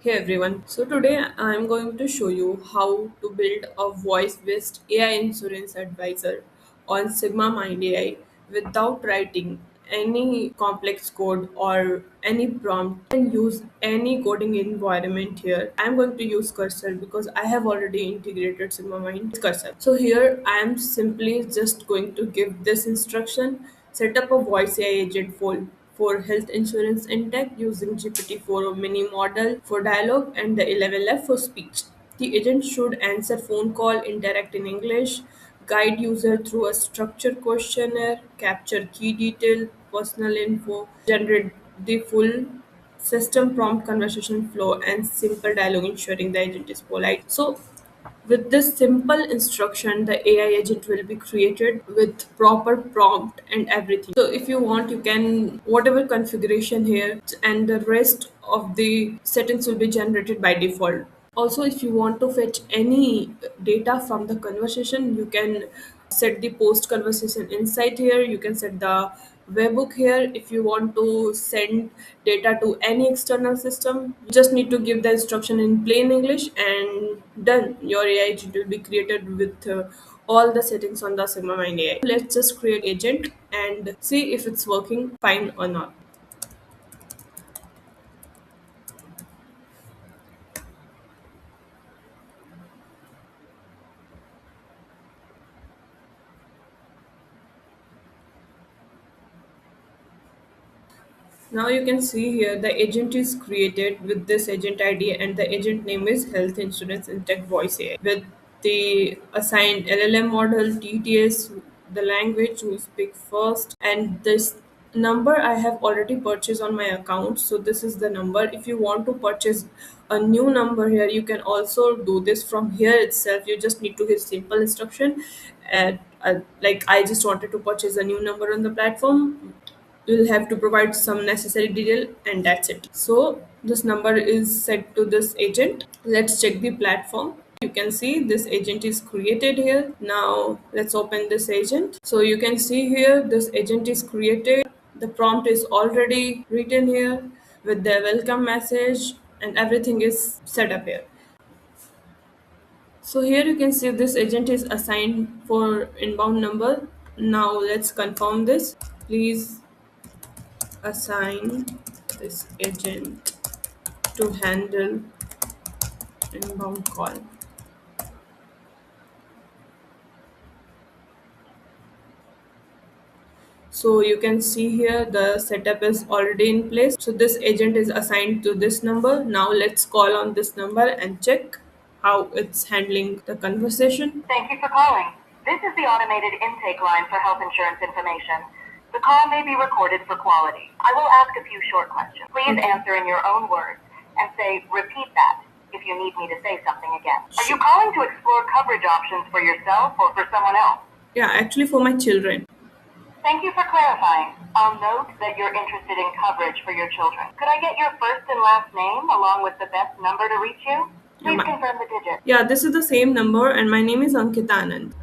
Hey everyone, so today I'm going to show you how to build a voice based AI insurance advisor on Sigma Mind AI without writing any complex code or any prompt. You can use any coding environment here. I'm going to use Cursor because I have already integrated Sigma Mind with Cursor. So here I am simply just going to give this instruction: set up a voice AI agent for health insurance in tech using GPT-4 mini model for dialogue and the 11F for speech. The agent should answer phone call, interact in English, guide user through a structured questionnaire, capture key detail, personal info, generate the full system prompt conversation flow and simple dialogue ensuring the agent is polite. So with this simple instruction, the AI agent will be created with proper prompt and everything. So if you want, you can whatever configuration here, and the rest of the settings will be generated by default. Also, if you want to fetch any data from the conversation, you can set the post conversation inside here. You can set the webhook here. If you want to send data to any external system, you just need to give the instruction in plain English and done. Your AI agent will be created with all the settings on the Sigma Mind AI. Let's just create agent and see if it's working fine or not. Now you can see here the agent is created with this agent ID and the agent name is Health Insurance in Tech Voice AI with the assigned LLM model, TTS, the language we speak first, and this number I have already purchased on my account. So this is the number. If you want to purchase a new number here, you can also do this from here itself. You just need to give simple instruction. And like I just wanted to purchase a new number on the platform, you'll have to provide some necessary detail and that's it. So this number is set to this agent. Let's check the platform. You can see this agent is created here. Now let's open this agent. So you can see here this agent is created. The prompt is already written here with the welcome message and everything is set up here. So here you can see this agent is assigned for inbound number. Now let's confirm this. Please assign this agent to handle inbound call. So you can see here the setup is already in place. So this agent is assigned to this number. Now let's call on this number and check how it's handling the conversation. Thank you for calling. This is the automated intake line for health insurance information. The call may be recorded for quality. I will ask a few short questions. Please Okay. answer in your own words and say, repeat that if you need me to say something again. Are you Sure. calling to explore coverage options for yourself or for someone else? Yeah, actually for my children. Thank you for clarifying. I'll note that you're interested in coverage for your children. Could I get your first and last name along with the best number to reach you? Yeah, Please confirm the digit. yeah, this is the same number and my name is Ankita Anand.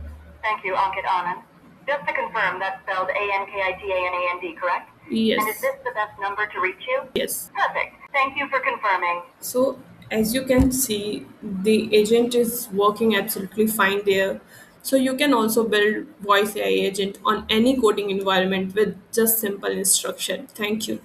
Thank you, Ankit Anand. Just to confirm, that's spelled Ankitanand, correct? Yes. And is this the best number to reach you? Yes. Perfect. Thank you for confirming. So as you can see, the agent is working absolutely fine there. So you can also build voice AI agent on any coding environment with just simple instruction. Thank you.